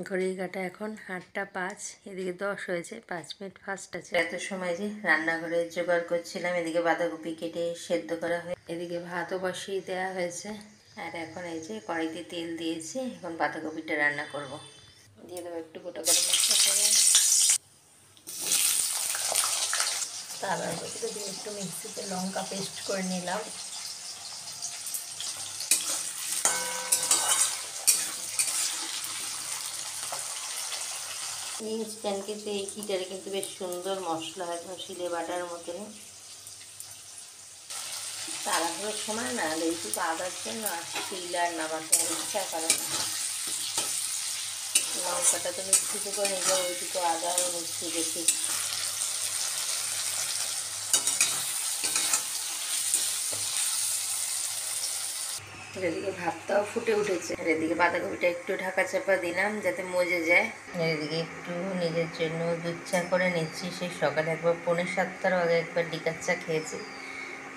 ঘড়ির কাঁটা এখন 8টা 5, এদিকে 10 হয়েছে, 5 মিনিট ফাস্ট আছে। এত সময় যে রান্নাঘরে জোগাড় করছিলাম, এদিকে বাঁধাকপি কেটে সেদ্ধ করা হয়ে, এদিকে ভাতও বসিয়ে দেওয়া হয়েছে। আর এখন এই যে কড়াইতে তেল দিয়েছি, এখন বাঁধাকপিটা রান্না করব। দিয়ে দেবো একটু গোটা গরম মশলা করে, তারপর দিয়ে একটু মিক্সিতে লঙ্কা পেস্ট করে নিলাম। ইনস্ট্যান্ট কিন্তু এই হিটারে কিন্তু বেশ সুন্দর মশলা হয়, শিলে বাটার মতনই। তাড়াহুড়োর সময় না এইটুকু আদার জন্য আর শিল আর নামাতে ইচ্ছা করে না। লঙ্কাটা তো মিক্সিতে করে নিলে ওইটুকু আদাও মিক্সি বেশি। এদিকে ভাতটাও ফুটে উঠেছে, আর এদিকে বাঁধাকপিটা একটু ঢাকা চাপা দিলাম যাতে মজে যায়। এদিকে একটু নিজের জন্য দুধ চা করে নিচ্ছি। সেই সকালে একবার 6:45 আগে একবার ডিকার চা খেয়েছি,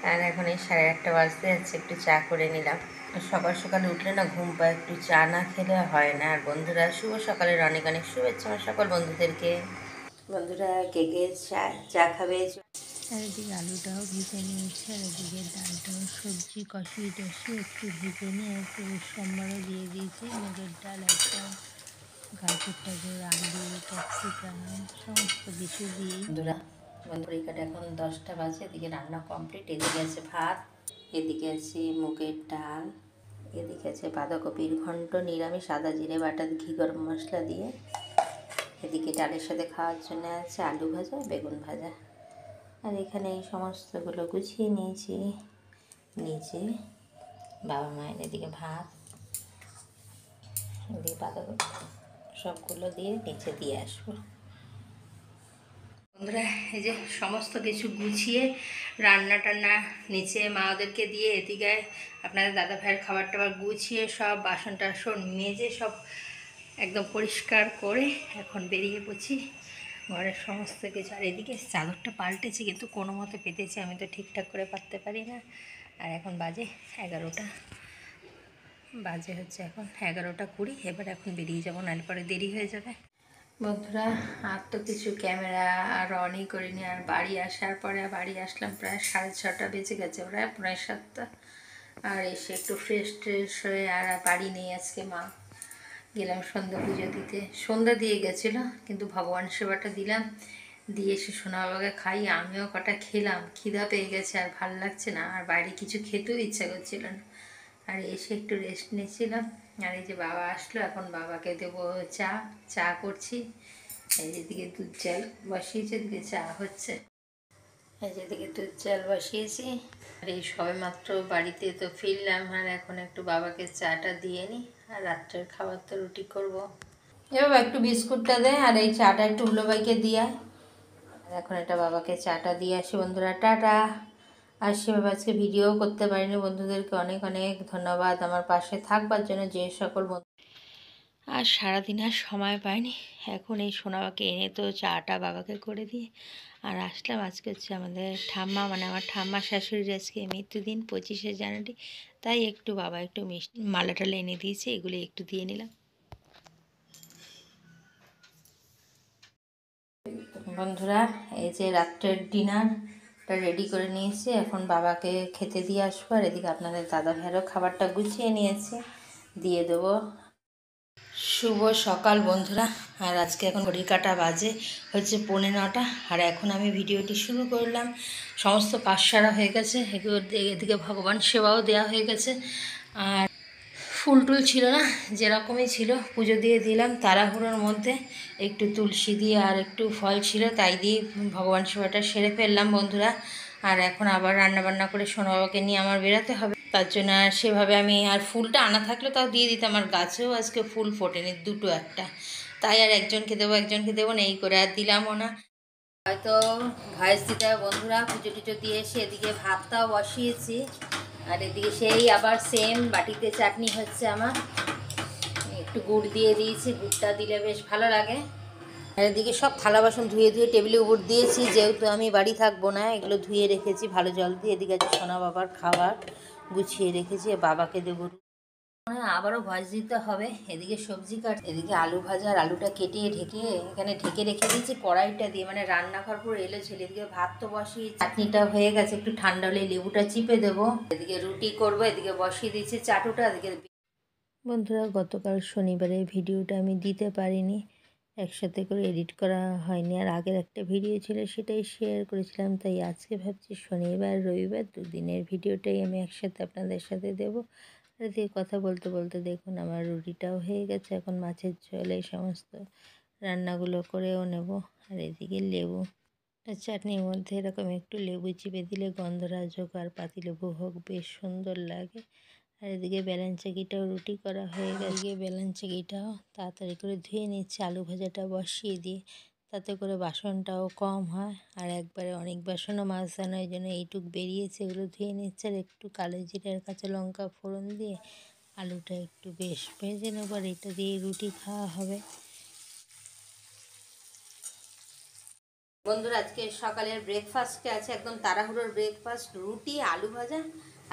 আর এখন এই 8:30 বাজতে যাচ্ছে, একটু চা করে নিলাম। সকাল সকালে উঠলে না ঘুম পায়, একটু চা না খেলে হয় না। আর বন্ধুরা, শুভ সকালের অনেক অনেক শুভেচ্ছা আমার সকল বন্ধুদেরকে। বন্ধুরা, কে কে চা খাবে? আর এদিকে আলুটাও ভেজে নিয়েছি, আর এদিকে ডালটাও সবজি কষিয়ে টষিয়ে একটু ভেজে নিয়ে একটু সম্বারও দিয়ে দিয়েছি। মুগের ডাল একদম, গাজর টাজর আলু ক্যাপসিকাম সমস্ত কিছু দিয়ে। বন্ধুরা কাটা এখন 10টা বাজে, এদিকে রান্না কমপ্লিট। এদিকে আছে ভাত, এদিকে আছে মুগের ডাল, এদিকে আছে বাঁধাকপির ঘন্ট নিরামিষ আদা জিরে বাটা ঘি গরম মশলা দিয়ে। এদিকে ডালের সাথে খাওয়ার জন্য আছে আলু ভাজা বেগুন ভাজা। আর এখানে এই সমস্তগুলো গুছিয়ে নিয়েছি নিচে। বাবা মায়ের এদিকে ভাত, এদিকে বাঁধাকপি, সবগুলো দিয়ে নিচে দিয়ে আসবো। বন্ধুরা, এই যে সমস্ত কিছু গুছিয়ে রান্না টান্না নিচে মা ওদেরকে দিয়ে, এদিকে আপনাদের দাদা ভাইয়ের খাবার টাবার গুছিয়ে সব বাসন টাসন মেজে সব একদম পরিষ্কার করে এখন বেরিয়ে পড়ছি ঘরের সমস্ত কিছু। আর এদিকে চাদরটা পাল্টেছি, কিন্তু কোনো মতে পেতেছি, আমি তো ঠিকঠাক করে পাততে পারি না। আর এখন বাজে 11টা বাজে হচ্ছে এখন 11টা 20। এবার এখন বেরিয়ে যাবো, নাহলে পরে দেরি হয়ে যাবে। বন্ধুরা, আর তো কিছু ক্যামেরা আর অনই করিনি। আর বাড়ি আসার পরে বাড়ি আসলাম প্রায় 6:30 বেজে গেছে, প্রায় 7:30। আর এসে একটু ফ্রেশ ট্রেশ হয়ে, আর বাড়ি নেই আজকে, মা গেলাম সন্ধ্যা পুজো দিতে। সন্ধ্যা দিয়ে গেছিলো, কিন্তু ভগবান সেবাটা দিলাম, দিয়ে এসে সোনা বাবাকে খাই, আমিও কটা খেলাম। খিদা পেয়ে গেছে, আর ভাল লাগছে না, আর বাইরে কিছু খেতেও ইচ্ছা করছিল না। আর এসে একটু রেস্ট নিচ্ছিলাম। আর এই যে বাবা আসলো, এখন বাবাকে দেবো চা করছি। এই যেদিকে দুধ চাল বসিয়েছি, এদিকে চা হচ্ছে। এই যেদিকে দুধ চাল বসিয়েছি। আর এই সবে মাত্র বাড়িতে তো ফিরলাম, আর এখন একটু বাবাকে চাটা দিয়ে নিই। আর রাত্রের খাবার তো রুটি করবো। এবার একটু বিস্কুটটা দে, আর এই চাটা একটু হুলোবাইকে দিয়ে। আর এখন এটা বাবাকে চাটা দিয়ে আসি। বন্ধুরা, টাটা। আর সেভাবে আজকে ভিডিও করতে পারিনি। বন্ধুদেরকে অনেক অনেক ধন্যবাদ আমার পাশে থাকবার জন্য, যে সকল বন্ধু। আর সারাদিন আর সময় পাইনি। এখন এই সোনাবাকে এনে তো চাটা বাবাকে করে দিয়ে আর আসলাম। আজকে হচ্ছে আমাদের ঠাম্মা, মানে আমার ঠাম্মা শাশুড়ির আজকে মৃত্যুদিন, 25শে জানুয়ারি। তাই একটু বাবা একটু মিষ্টি মালা টালা এনে দিয়েছে, এগুলি একটু দিয়ে নিলাম। বন্ধুরা, এই যে রাত্রের ডিনারটা রেডি করে নিয়েছি, এখন বাবাকে খেতে দিয়ে আসবো। আর এদিকে আপনাদের দাদা ভাইয়েরও খাবারটা গুছিয়ে নিয়েছি, দিয়ে দেবো। শুভ সকাল বন্ধুরা। আর আজকে এখন ঘড়ির কাঁটা বাজে হচ্ছে 9:45, আর এখন আমি ভিডিওটি শুরু করলাম। সমস্ত কাজ সারা হয়ে গেছে, এদিকে ভগবান সেবাও দেওয়া হয়ে গেছে। আর ফুল টুল ছিল না, যেরকমই ছিল পুজো দিয়ে দিলাম তাড়াহুড়োর মধ্যে। একটু তুলসী দিয়ে আর একটু ফল ছিল, তাই দিয়ে ভগবান সেবাটা সেরে ফেললাম বন্ধুরা। আর এখন আবার রান্নাবান্না করে সোনা বাবাকে নিয়ে আমার বেরোতে হবে, তার জন্য আর সেভাবে আমি, আর ফুলটা আনা থাকলে তাও দিয়ে দিতাম। আমার গাছেও আজকে ফুল ফোটেনি, দুটো একটা, তাই আর একজনকে দেবো না, এই করে আর দিলামও না। হয়তো ভয়েস দিতে হবে বন্ধুরা। পুজো টুজো দিয়ে এসে এদিকে ভাতটাও বসিয়েছি, আর এদিকে সেই আবার সেম বাটিতে চাটনি হচ্ছে আমার। একটু গুড় দিয়ে দিয়েছি, গুড়টা দিলে বেশ ভালো লাগে। আর এদিকে সব থালা বাসন ধুয়ে টেবিলের উপর দিয়েছি, যেহেতু আমি বাড়ি থাকবো না, এগুলো ধুয়ে রেখেছি ভালো জল দিয়ে। এদিকে আছে সোনা বাবার খাবার গুছিয়ে রেখেছি, বাবাকে দেবো। আবারও ভাজ দিতে হবে। এদিকে সবজি কাট, এদিকে আলু ভাজা, আর আলুটা কেটে ঢেকে এখানে ঢেকে রেখে দিয়েছি কড়াইটা দিয়ে, মানে রান্নাঘর পুরো এলো ছেলে। এদিকে ভাত তো বসিয়ে, চাটনিটা হয়ে গেছে, একটু ঠান্ডা হলে লেবুটা চিপে দেবো। এদিকে রুটি করবো, এদিকে বসিয়ে দিয়েছি চাটুটা। এদিকে বন্ধুরা, গতকাল শনিবারে ভিডিওটা আমি দিতে পারিনি, একসাথে করে এডিট করা হয়নি, আর আগের একটা ভিডিও ছিল সেটাই শেয়ার করেছিলাম। তাই আজকে ভাবছি শনিবার রবিবার দুদিনের ভিডিওটাই আমি একসাথে আপনাদের সাথে দেবো। আর এদিকে কথা বলতে বলতে দেখুন আমার রুটিটাও হয়ে গেছে। এখন মাছের ঝোল এই সমস্ত রান্নাগুলো করেও নেব। আর এদিকে লেবু, চাটনির মধ্যে এরকম একটু লেবু চিপে দিলে গন্ধরাজ হোক আর পাতিলেবু হোক বেশ সুন্দর লাগে। আর এদিকে বেলেন চাকিটাও রুটি করা হয়ে গেছে, বেলেন চাকিটাও তাড়াতাড়ি করে ধুয়ে নিচ্ছে। আলু ভাজাটা বসিয়ে দিয়ে তাতে করে বাসনটাও কম হয়, আর একবারে অনেক বাসনও মাজতে ওই জন্য এইটুক বেরিয়েছে, এগুলো ধুয়ে নিচ্ছে। আর একটু কালো জিরার কাঁচা লঙ্কা ফোড়ন দিয়ে আলুটা একটু বেশ ভেজে নেব, আর এটা দিয়ে রুটি খাওয়া হবে। বন্ধুরা, আজকে সকালের ব্রেকফাস্টে আছে একদম তাড়াহুড়োর ব্রেকফাস্ট, রুটি আলু ভাজা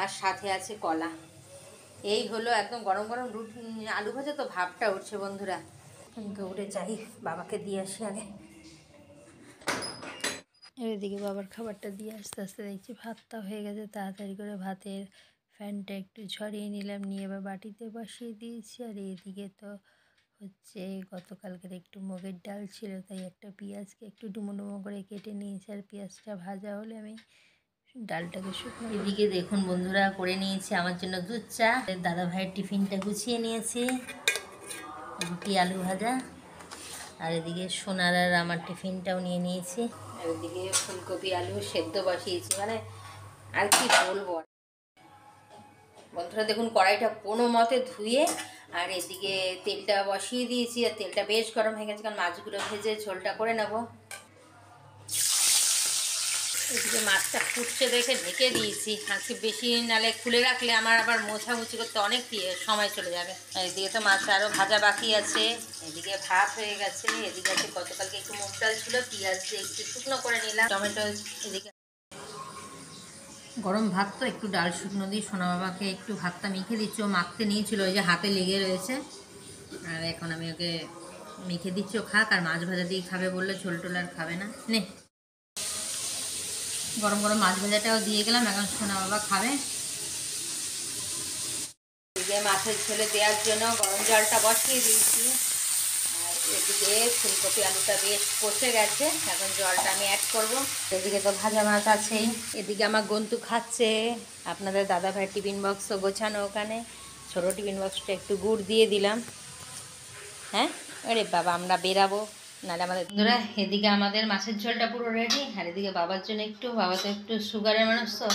আর সাথে আছে কলা। এই হলো একদম গরম গরম রুটি আলু ভাজা, তো ভাবটা উঠছে বন্ধুরা। দৌড়ে যাই, বাবাকে দিয়ে আসি আগে। এদিকে বাবার খাবারটা দিয়ে আস্তে আস্তে দেখছি ভাতটা হয়ে গেছে। তাড়াতাড়ি করে ভাতের ফ্যানটা একটু ঝরিয়ে নিলাম, নিয়ে এবার বাটিতে বসিয়ে দিয়েছি। আর এদিকে তো হচ্ছে গতকালকের একটু মুগের ডাল ছিল, তাই একটা পেঁয়াজকে একটু ডুমো ডুমো করে কেটে নিয়েছি। আর পেঁয়াজটা ভাজা হলে আমি ডালটাকে শুকনো। এদিকে দেখুন বন্ধুরা, করে নিয়েছি আমার জন্য দুধ চা। দাদা ভাইয়ের টিফিনটা গুছিয়ে নিয়েছি, রুটি আলু ভাজা। আর এদিকে সোনার আর আমার টিফিনটাও নিয়ে নিয়েছি। আর এদিকে ফুলকপি আলু সেদ্ধ বসিয়েছি, মানে আর কি বলবো বন্ধুরা। দেখুন কড়াইটা কোনো মতে ধুয়ে আর এদিকে তেলটা বসিয়ে দিয়েছি, আর তেলটা বেশ গরম হয়ে গেছে, কারণ মাছগুলো ভেজে ঝোলটা করে নেব। এদিকে মাছটা ফুটছে দেখে ঢেকে দিয়েছি, আজকে বেশি নালে খুলে রাখলে আমার আবার মোছামুছি করতে অনেক সময় চলে যাবে। এদিকে তো মাছ আরও ভাজা বাকি আছে, এদিকে ভাত হয়ে গেছে, এদিকে আছে গতকালকে একটু মুগ ডাল ছিল, পেঁয়াজ দিয়ে একটু শুকনো করে নিলাম, টমেটো। এদিকে গরম ভাত, তো একটু ডাল শুকনো দিয়ে সোনা বাবাকে একটু ভাতটা মেখে দিচ্ছি, ও মাখতে নিয়েছিল, ওই যে হাতে লেগে রয়েছে। আর এখন আমি ওকে মেখে দিচ্ছি, ও খাক। আর মাছ ভাজা দিয়ে খাবে বললে, ঝোল টোল আর খাবে না। নে, গরম গরম মাছ ভাজাটাও দিয়ে গেলাম, এখন সোনা বাবা খাবে। এদিকে মাছের ঝোলে দেওয়ার জন্য গরম জলটা বসিয়ে দিয়েছি। আর এদিকে ফুলকপি আলুটা বেশ কষে গেছে, এখন জলটা আমি অ্যাড করব। এদিকে তো ভাজা মাছ আছেই, এদিকে আমার গন্তু খাচ্ছে। আপনাদের দাদা ভাই টিফিন বক্সও গোছানো, ওখানে ছোটো টিফিন বক্সটা একটু গুড় দিয়ে দিলাম। হ্যাঁ, আরে বাবা, আমরা বেরাবো নাহলে আমাদের বন্ধুরা। এদিকে আমাদের মাছের ঝোলটা পুরো রেডি। আর এদিকে বাবার জন্য একটু, বাবা তো একটু সুগারের মানুষ, তো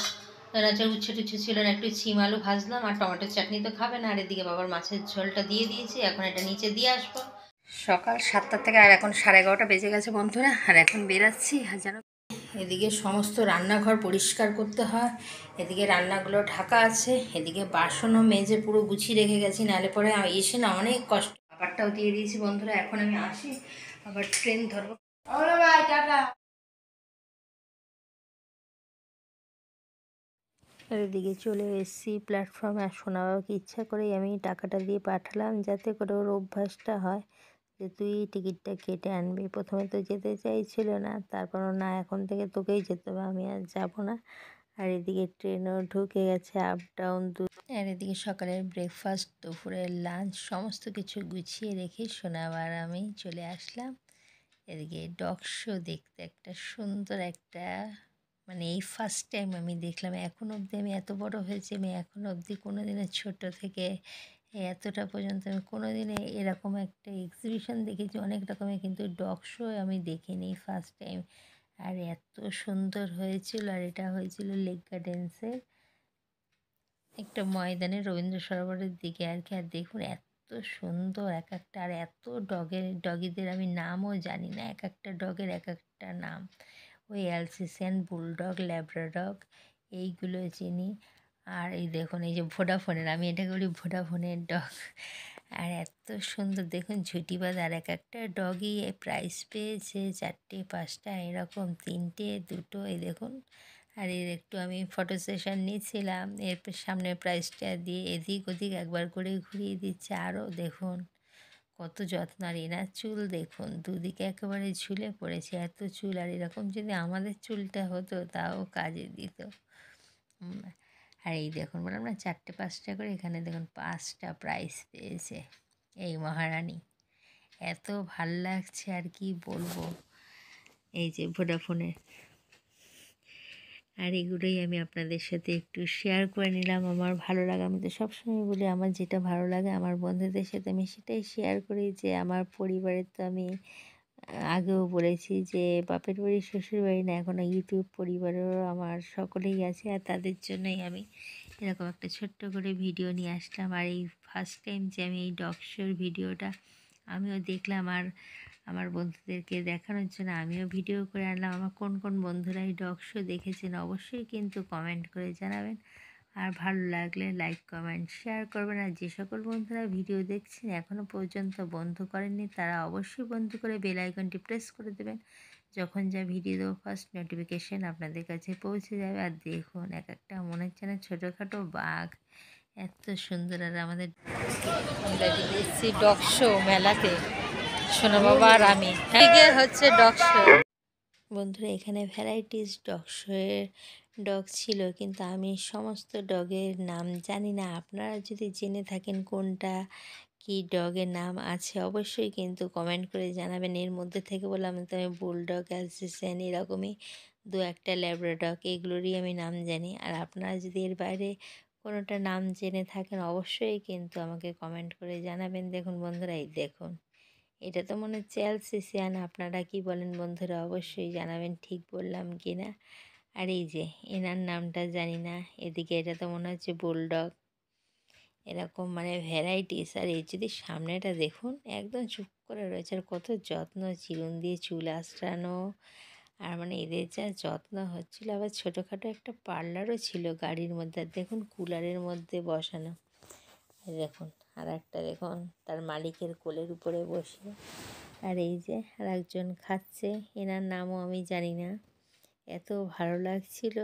হচ্ছে উচ্ছে টুচ্ছে ছিল না, একটু ছিম আলু ভাজলাম, আর টমেটোর চাটনি তো খাবে না। আর এদিকে বাবার মাছের ঝোলটা দিয়ে দিয়েছি, এখন এটা নিচে দিয়ে আসবো। সকাল 7টা থেকে, আর এখন 11:30 বেজে গেছে বন্ধুরা। আর এখন বেরাচ্ছি। আর যেন এদিকে সমস্ত রান্নাঘর পরিষ্কার করতে হয়, এদিকে রান্নাগুলো ঢাকা আছে, এদিকে বাসনও মেজে পুরো গুছিয়ে রেখে গেছি, নাহলে পরে এসে না অনেক কষ্ট। খাবারটাও দিয়ে দিয়েছি বন্ধুরা, এখন আমি আসি, আবার ট্রেন ধরবো। আর এদিকে চলে এসেছি প্ল্যাটফর্মে। আর সোনা বাবাকে ইচ্ছা করেই আমি টাকাটা দিয়ে পাঠালাম, যাতে করে ওর অভ্যাসটা হয় যে তুই টিকিটটা কেটে আনবি। প্রথমে তো যেতে চাইছিল না, তারপর না, এখন থেকে তোকেই যেতে হবে, আমি আর যাবো না। আর এদিকে ট্রেনও ঢুকে গেছে, আপ ডাউন দু। আর এদিকে সকালের ব্রেকফাস্ট, দুপুরের লাঞ্চ সমস্ত কিছু গুছিয়ে রেখে সোনা আর আমি চলে আসলাম এদিকে ডগ শো দেখতে। একটা সুন্দর একটা, মানে এই ফার্স্ট টাইম আমি দেখলাম। এখন অবধি আমি এত বড় হয়েছি, আমি এখন অবধি কোনো দিনে ছোটো থেকে এতটা পর্যন্ত আমি কোনো দিনে এরকম একটা এক্সিবিশন দেখেছি অনেক রকমের, কিন্তু ডগ শো আমি দেখিনি, ফার্স্ট টাইম। আর এত সুন্দর হয়েছিল। আর এটা হয়েছিল লেক গার্ডেন্সের একটা ময়দানে, রবীন্দ্র সরোবরের দিকে আর কি। আর দেখুন এত সুন্দর এক একটা, আর এত ডগিদের আমি নামও জানি না, এক একটা ডগের এক একটা নাম। ওই অ্যালসেশিয়ান বুলডগ, ল্যাব্রাডগ, এইগুলো চিনি। আর এই দেখুন, এই যে ভোডাফোনের, আমি এটাকে বলি ভোডাফোনের ডগ। আর এত সুন্দর দেখুন ঝুঁটিবাজ, আর এক একটা ডগই প্রাইজ পেয়েছে 4টে 5টা এরকম, 3টে 2টো, এই দেখুন। আর এর একটু আমি ফটো সেশন নিয়েছিলাম, এর সামনে প্রাইসটা দিয়ে এদিক ওদিক একবার করে ঘুরিয়ে দিচ্ছে। আরও দেখুন কত যত্ন, আর এনার চুল দেখুন দুদিকে একেবারে ঝুলে পড়েছে, এত চুল। আর এরকম যদি আমাদের চুলটা হতো তাও কাজে দিত। আর এই দেখুন বললাম না 4টে 5টা করে, এখানে দেখুন 5টা প্রাইজ পেয়েছে এই মহারানী। এত ভাল লাগছে আর কি বলবো। এই যে ভোডাফোনের, আর এগুলোই আমি আপনাদের সাথে একটু শেয়ার করে নিলাম। আমার ভালো লাগা, আমি তো সবসময় বলি আমার যেটা ভালো লাগে আমার বন্ধুদের সাথে আমি সেটাই শেয়ার করি। যে আমার পরিবারের তো আমি আগেও বলেছি যে বাপের বাড়ি শ্বশুর বাড়ি না, এখনও ইউটিউব পরিবারেরও আমার সকলেই আছে, আর তাদের জন্যই আমি এরকম একটা ছোট্ট করে ভিডিও নিয়ে আসলাম। আর এই ফার্স্ট টাইম যে আমি এই ডগ শোর ভিডিওটা আমিও দেখলাম, আর আমার বন্ধুদেরকে দেখানোর জন্য আমিও ভিডিও করে আনলাম। আমার কোন কোন বন্ধুরা এই ডগ শো দেখেছেন অবশ্যই কিন্তু কমেন্ট করে জানাবেন। আর ভালো লাগলে লাইক কমেন্ট শেয়ার করবেন। আর যে সকল বন্ধুরা ভিডিও দেখছেন এখনও পর্যন্ত বন্ধ করেননি তারা অবশ্যই বন্ধ করে বেল আইকনটি প্রেস করে দেবেন। যখন যা ভিডিও দেবো ফার্স্ট নোটিফিকেশান আপনাদের কাছে পৌঁছে যাবে। আর দেখুন এক একটা মনে হচ্ছে না ছোটোখাটো বাঘ, এত সুন্দর। আর আমাদের আমরা এসেছি ডগ শো মেলাতে, শোনো বাবা আর আমি হচ্ছে ডগ শো। বন্ধুরা এখানে ভ্যারাইটিস ডগ শোয়ের ডগ ছিল, কিন্তু আমি সমস্ত ডগের নাম জানি না। আপনারা যদি জেনে থাকেন কোনটা কি ডগের নাম আছে অবশ্যই কিন্তু কমেন্ট করে জানাবেন। এর মধ্যে থেকে বললাম তো আমি বুলডগ, অ্যালসেশিয়ান, এরকমই 2-1টা ল্যাব্রাডগ, এগুলোরই আমি নাম জানি। আর আপনারা যদি এর বাইরে কোনোটা নাম জেনে থাকেন অবশ্যই কিন্তু আমাকে কমেন্ট করে জানাবেন। দেখুন বন্ধুরা এই দেখুন, এটা তো মনে হচ্ছে অ্যালসেশিয়ান, আপনারা কি বলেন বন্ধুরা অবশ্যই জানাবেন ঠিক বললাম কি না। আর এই যে এনার নামটা জানি না, এদিকে এটা তো মনে হচ্ছে বুলডগ, এরকম মানে ভ্যারাইটিস। আর এই যদি সামনেটা দেখুন একদম চুপ করে রয়েছে, আর কত যত্ন, চিরুন দিয়ে চুল আঁচড়ানো, আর মানে এদের যা যত্ন হচ্ছিলো। আবার ছোটোখাটো একটা পার্লারও ছিল গাড়ির মধ্যে, আর দেখুন কুলারের মধ্যে বসানো। দেখুন আর একটা দেখুন তার মালিকের কোলের উপরে বসে। আর এই যে আর একজন খাচ্ছে, এনার নামও আমি জানি না, এত ভালো লাগছিল।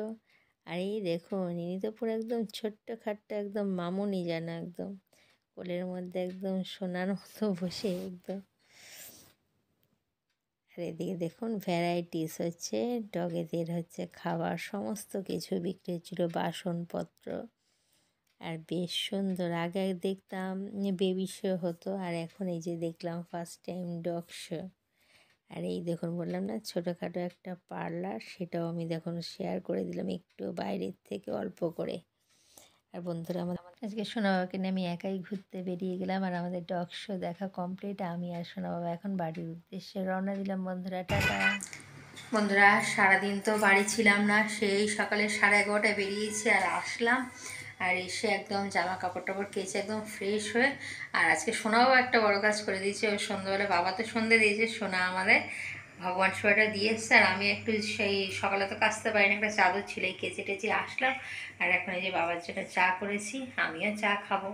আর এই দেখুন ইনি তো পুরো একদম ছোট্ট খাট্ট একদম মামুনি যেন, একদম কোলের মধ্যে একদম সোনার মতো বসে একদম। আর এদিকে দেখুন ভ্যারাইটিস হচ্ছে ডগেদের হচ্ছে খাবার, সমস্ত কিছু বিক্রি হচ্ছিল, বাসনপত্র। আর বেশ সুন্দর, আগে দেখতাম বেবি শো হতো, আর এখন এই যে দেখলাম ফার্স্ট টাইম ডগ শো। আর এই দেখুন বললাম না ছোটোখাটো একটা পার্লার, সেটাও আমি দেখুন শেয়ার করে দিলাম একটু বাইরের থেকে অল্প করে। আর বন্ধুরা আমার আজকে সোনা বাবাকে নিয়ে আমি একাই ঘুরতে বেরিয়ে গেলাম, আর আমাদের ডগ শো দেখা কমপ্লিট। আমি আর সোনা বাবা এখন বাড়ির উদ্দেশ্যে রওনা দিলাম। বন্ধুরা টাটা। বন্ধুরা সারাদিন তো বাড়ি ছিলাম না, সেই সকালে 11:30টায় বেরিয়েছি আর আসলাম। আর এসে একদম জামা কাপড় টাপড় কেচে একদম ফ্রেশ হয়ে, আর আজকে সোনাও একটা বড় কাজ করে দিয়েছে। ওই সন্ধ্যাবেলা বাবা তো সন্ধ্যে দিয়েছে, সোনা আমাদের ভগবান সেবাটা দিয়ে এসছে। আর আমি একটু সেই সকালে তো কাচতে পারি না, একটা চাদর ছিল এই কেচে টেচে আসলাম। আর এখন এই যে বাবার জন্য চা করেছি, আমিও চা খাবো।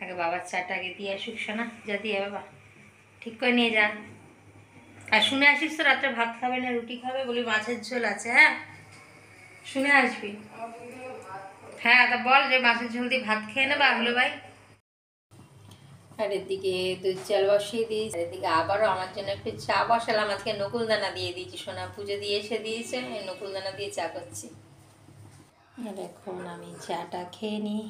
আগে বাবার চাটা আগে দিয়ে আসুক, সোনা যা দিয়ে বাবা ঠিক করে নিয়ে যা। আর শুনে আসিস তো রাত্রে ভাত খাবে না রুটি খাবে, বলি মাছের ঝোল আছে। হ্যাঁ শুনে আসবি, হ্যাঁ তা বল যে মাছের ঝোল দিয়ে ভাত খেয়ে নেবা হলো ভাই। আর এদিকে দুধ চাল বসিয়ে দিয়েছি, আর এদিকে আবারও আমার জন্য একটু চা বসালাম। আজকে নকুলদানা দিয়ে দিয়েছি, সোনা পুজো দিয়ে এসে দিয়েছে, নকুলদানা দিয়ে চা করছি। আর এখন আমি চাটা খেয়ে নিই।